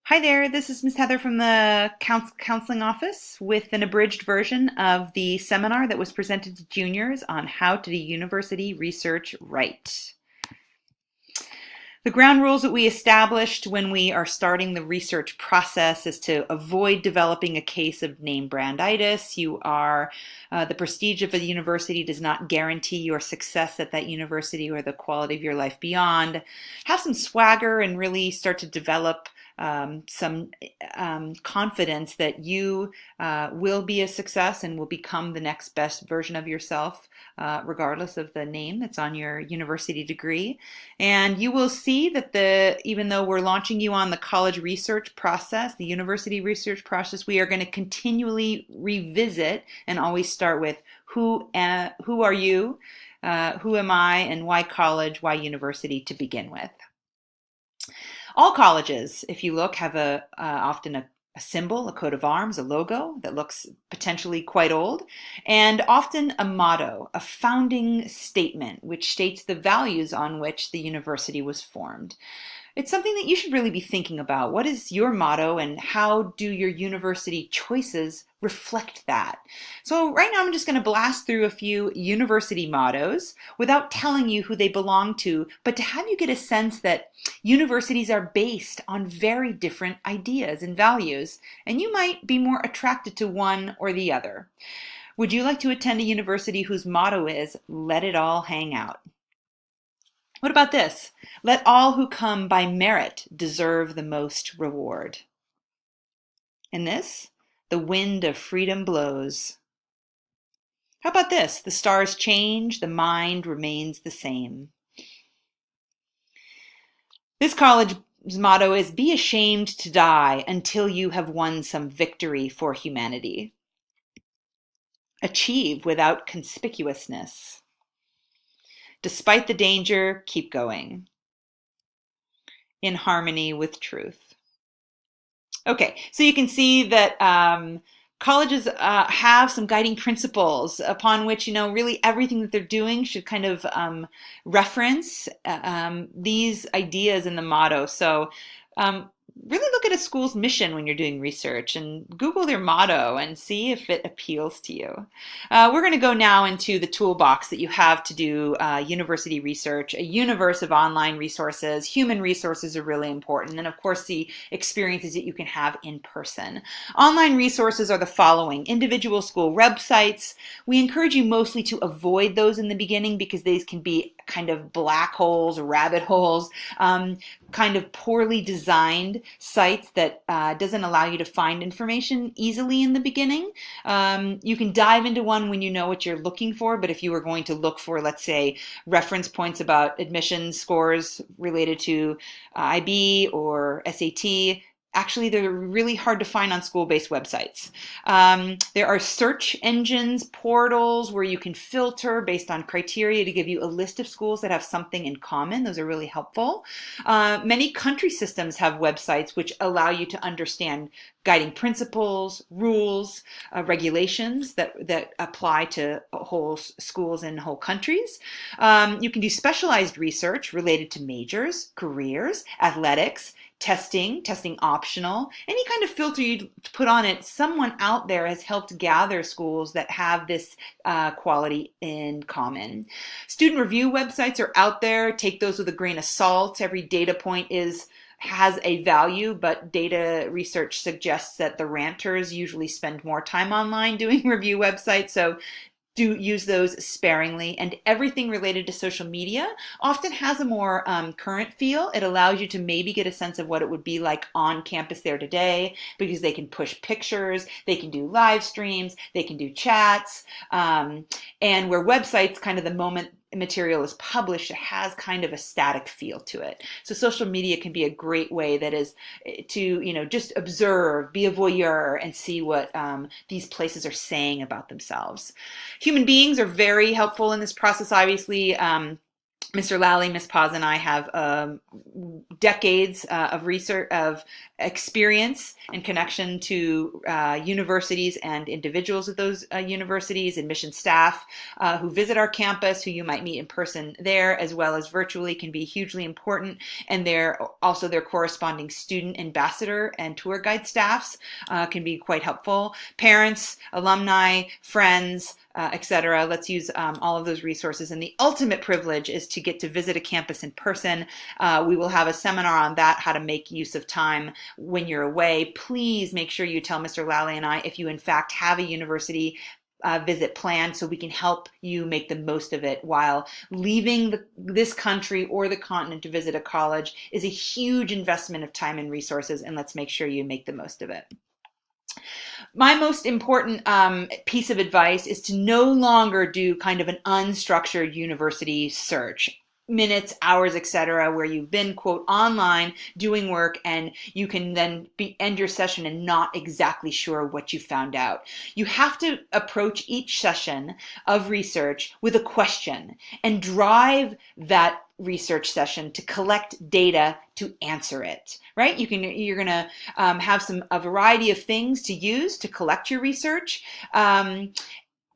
Hi there, this is Miss Heather from the counseling office with an abridged version of the seminar that was presented to juniors on how to do university research right. The ground rules that we established when we are starting the research process is to avoid developing a case of name branditis. The prestige of a university does not guarantee your success at that university or the quality of your life beyond. Have some swagger and really start to develop some confidence that you will be a success and will become the next best version of yourself, regardless of the name that's on your university degree. And you will see that even though we're launching you on the college research process, the university research process, we are going to continually revisit and always start with who are you, who am I, and why college, why university to begin with. All colleges, if you look, have often a symbol, a coat of arms, a logo that looks potentially quite old, and often a motto, a founding statement, which states the values on which the university was formed. It's something that you should really be thinking about. What is your motto and how do your university choices reflect that? So right now I'm just going to blast through a few university mottos without telling you who they belong to, but to have you get a sense that universities are based on very different ideas and values, and you might be more attracted to one or the other. Would you like to attend a university whose motto is, "Let it all hang out"? What about this? "Let all who come by merit deserve the most reward." And this? "The wind of freedom blows." How about this? "The stars change, the mind remains the same." This college's motto is, "Be ashamed to die until you have won some victory for humanity." Achieve without conspicuousness. Despite the danger, keep going. In harmony with truth. Okay, so you can see that colleges have some guiding principles upon which, really everything that they're doing should kind of reference these ideas in the motto. So really look at a school's mission when you're doing research and Google their motto and see if it appeals to you. We're going to go now into the toolbox that you have to do university research, a universe of online resources. Human resources are really important, and of course the experiences that you can have in person. Online resources are the following: individual school websites. We encourage you mostly to avoid those in the beginning because these can be kind of black holes, rabbit holes, kind of poorly designed sites that doesn't allow you to find information easily in the beginning. You can dive into one when you know what you're looking for, but if you were going to look for, let's say, reference points about admissions scores related to IB or SAT, actually, they're really hard to find on school-based websites. There are search engines, portals where you can filter based on criteria to give you a list of schools that have something in common. Those are really helpful. Many country systems have websites which allow you to understand guiding principles, rules, regulations that apply to whole schools and whole countries. You can do specialized research related to majors, careers, athletics, testing optional, any kind of filter you put on it. Someone out there has helped gather schools that have this quality in common. Student review websites are out there. Take those with a grain of salt. Every data point has a value, but data research suggests that the ranters usually spend more time online doing review websites, so do use those sparingly. And everything related to social media often has a more current feel. It allows you to maybe get a sense of what it would be like on campus there today, because they can push pictures, they can do live streams, they can do chats, and where websites, kind of the moment material is published, it has kind of a static feel to it. So social media can be a great way that is to just observe, be a voyeur, and see what these places are saying about themselves. Human beings are very helpful in this process, obviously. Mr. Lally, Ms. Paz, and I have decades of research, of experience and connection to universities and individuals at those universities, admission staff who visit our campus, who you might meet in person there, as well as virtually, can be hugely important. And also their corresponding student ambassador and tour guide staffs can be quite helpful. Parents, alumni, friends, etc. Let's use all of those resources. And the ultimate privilege is to get to visit a campus in person. We will have a seminar on that, how to make use of time when you're away. Please make sure you tell Mr. Lally and I if you in fact have a university visit planned, so we can help you make the most of it. While leaving this country or the continent to visit a college is a huge investment of time and resources, and let's make sure you make the most of it. My most important piece of advice is to no longer do kind of an unstructured university search, minutes, hours, etc., where you've been, quote, online doing work, and you can then end your session and not exactly sure what you found out. You have to approach each session of research with a question and drive that research session to collect data to answer it, right? You're going to have a variety of things to use to collect your research.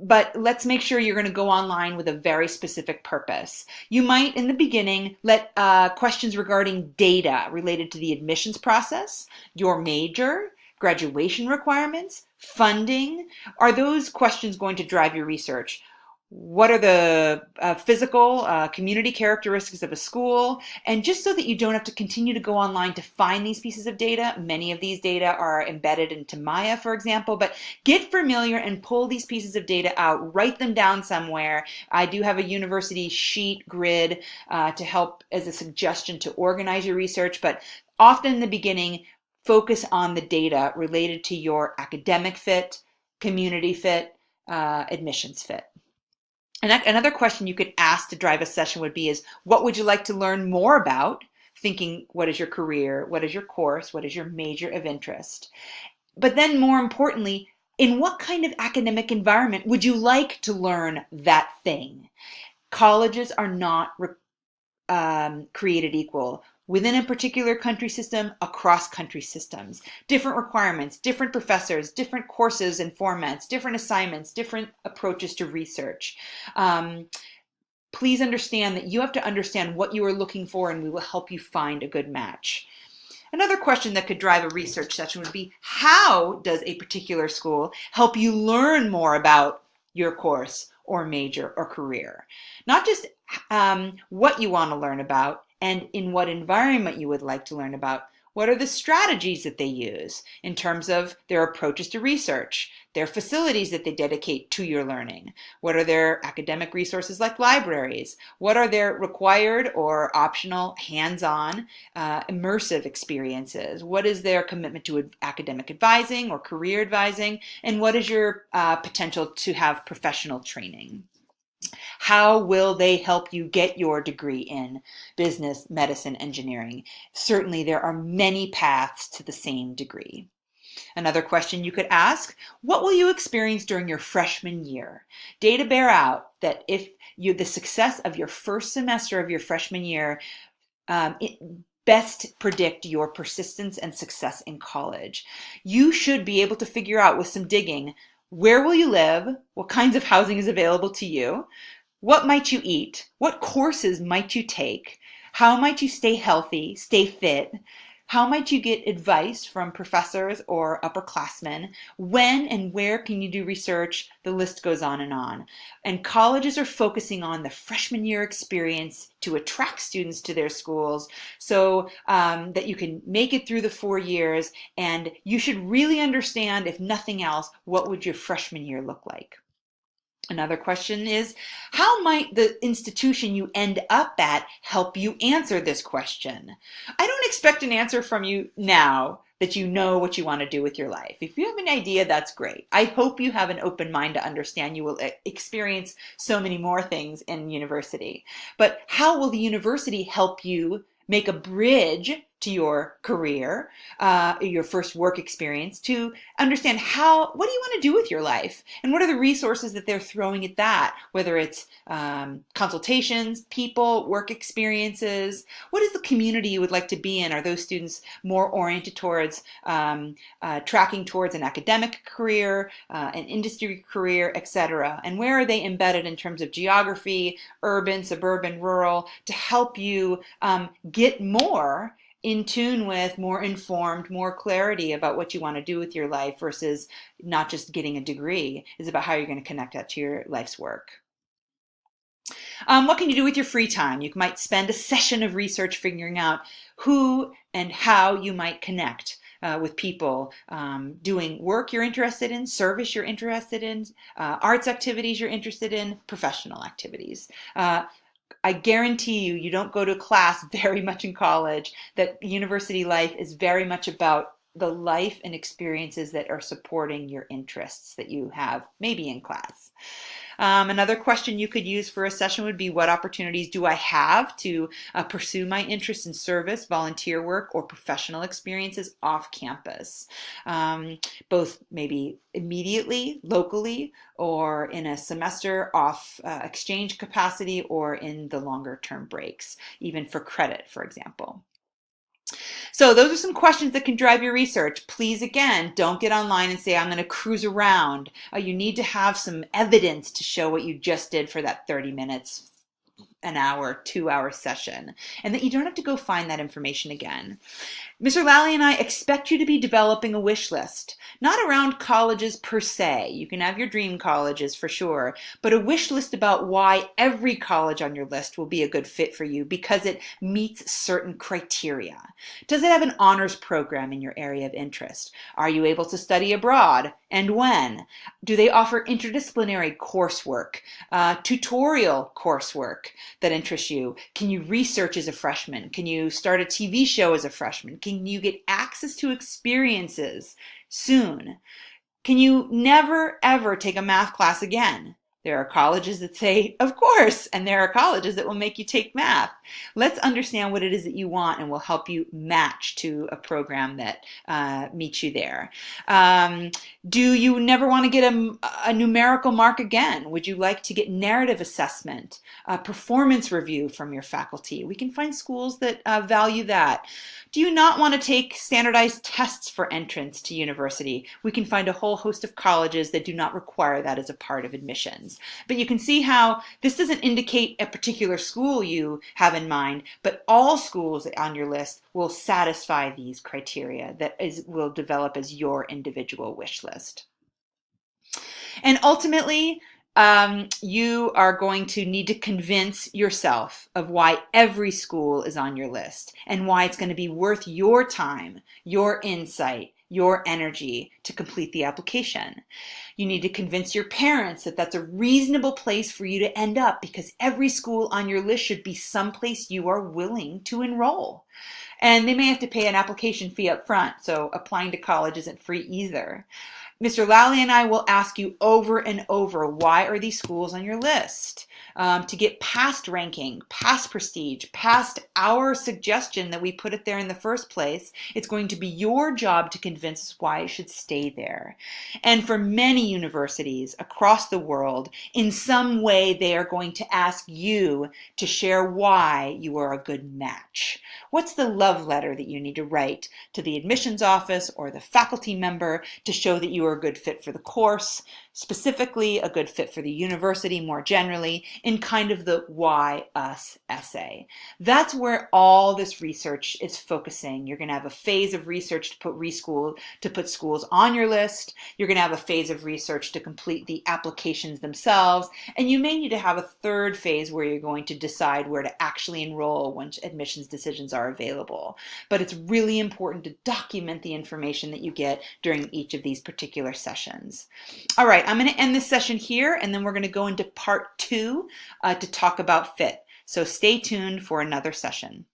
But let's make sure you're going to go online with a very specific purpose. You might, in the beginning, let questions regarding data related to the admissions process, your major, graduation requirements, funding. Are those questions going to drive your research? What are the physical, community characteristics of a school? And just so that you don't have to continue to go online to find these pieces of data, many of these data are embedded into Maya, for example, but get familiar and pull these pieces of data out, write them down somewhere. I do have a university sheet grid to help as a suggestion to organize your research, but often in the beginning, focus on the data related to your academic fit, community fit, admissions fit. And another question you could ask to drive a session would be what would you like to learn more about? Thinking, what is your career? What is your course? What is your major of interest? But then more importantly, in what kind of academic environment would you like to learn that thing? Colleges are not created equal. Within a particular country system, across country systems, different requirements, different professors, different courses and formats, different assignments, different approaches to research. Please understand that you have to understand what you are looking for, and we will help you find a good match. Another question that could drive a research session would be, how does a particular school help you learn more about your course or major or career? Not just what you want to learn about and in what environment you would like to learn about. What are the strategies that they use in terms of their approaches to research, their facilities that they dedicate to your learning? What are their academic resources like libraries? What are their required or optional hands-on immersive experiences? What is their commitment to academic advising or career advising? And what is your potential to have professional training? How will they help you get your degree in business, medicine, engineering? Certainly, there are many paths to the same degree. Another question you could ask, what will you experience during your freshman year? Data bear out that if the success of your first semester of your freshman year best predict your persistence and success in college. You should be able to figure out with some digging, where will you live? What kinds of housing is available to you? What might you eat? What courses might you take? How might you stay healthy, stay fit? How might you get advice from professors or upperclassmen? When and where can you do research? The list goes on. And colleges are focusing on the freshman year experience to attract students to their schools so that you can make it through the 4 years. And you should really understand, if nothing else, what would your freshman year look like? Another question is, how might the institution you end up at help you answer this question? I don't expect an answer from you now that you know what you want to do with your life. If you have an idea, that's great. I hope you have an open mind to understand you will experience so many more things in university. But how will the university help you make a bridge to your career, your first work experience, to understand what do you want to do with your life, and what are the resources that they're throwing at that, whether it's consultations, people, work experiences. What is the community you would like to be in? Are those students more oriented towards tracking towards an academic career, an industry career, etc.? And where are they embedded in terms of geography, urban, suburban, rural, to help you get more in tune with, more informed, more clarity about what you want to do with your life, versus not just getting a degree. Is about how you're going to connect that to your life's work. What can you do with your free time? You might spend a session of research figuring out who and how you might connect with people doing work you're interested in, service you're interested in, arts activities you're interested in, professional activities. I guarantee you don't go to class very much in college, that university life is very much about the life and experiences that are supporting your interests that you have maybe in class. Another question you could use for a session would be, what opportunities do I have to pursue my interest in service, volunteer work, or professional experiences off campus? Both maybe immediately, locally, or in a semester off exchange capacity, or in the longer term breaks, even for credit, for example. So those are some questions that can drive your research. Please, again, don't get online and say, I'm going to cruise around. You need to have some evidence to show what you just did for that 30 minutes, an hour, 2-hour session, and that you don't have to go find that information again. Mr. Lally and I expect you to be developing a wish list, not around colleges per se. You can have your dream colleges for sure, but a wish list about why every college on your list will be a good fit for you because it meets certain criteria. Does it have an honors program in your area of interest? Are you able to study abroad, and when? Do they offer interdisciplinary coursework, tutorial coursework that interests you? Can you research as a freshman? Can you start a TV show as a freshman? Can you get access to experiences soon? Can you never, ever take a math class again? There are colleges that say, of course, and there are colleges that will make you take math. Let's understand what it is that you want, and we'll help you match to a program that meets you there. Do you never want to get a numerical mark again? Would you like to get narrative assessment, performance review from your faculty? We can find schools that value that. Do you not want to take standardized tests for entrance to university? We can find a whole host of colleges that do not require that as a part of admissions. But you can see how this doesn't indicate a particular school you have in mind, but all schools on your list will satisfy these criteria that will develop as your individual wish list. And ultimately, you are going to need to convince yourself of why every school is on your list and why it's going to be worth your time, your insight, your energy to complete the application. You need to convince your parents that that's a reasonable place for you to end up, because every school on your list should be someplace you are willing to enroll. And they may have to pay an application fee up front, so applying to college isn't free either. Mr. Lally and I will ask you over and over, why are these schools on your list? To get past ranking, past prestige, past our suggestion that we put it there in the first place, it's going to be your job to convince us why it should stay there. And for many universities across the world, in some way they are going to ask you to share why you are a good match. What's the love letter that you need to write to the admissions office or the faculty member to show that you are a good fit for the course, specifically a good fit for the university more generally, in kind of the why us essay? That's where all this research is focusing. You're going to have a phase of research to put schools on your list. You're going to have a phase of research to complete the applications themselves, and you may need to have a third phase where you're going to decide where to actually enroll once admissions decisions are available. But it's really important to document the information that you get during each of these particular sessions. All right, I'm going to end this session here, and then we're going to go into part 2 to talk about fit. So stay tuned for another session.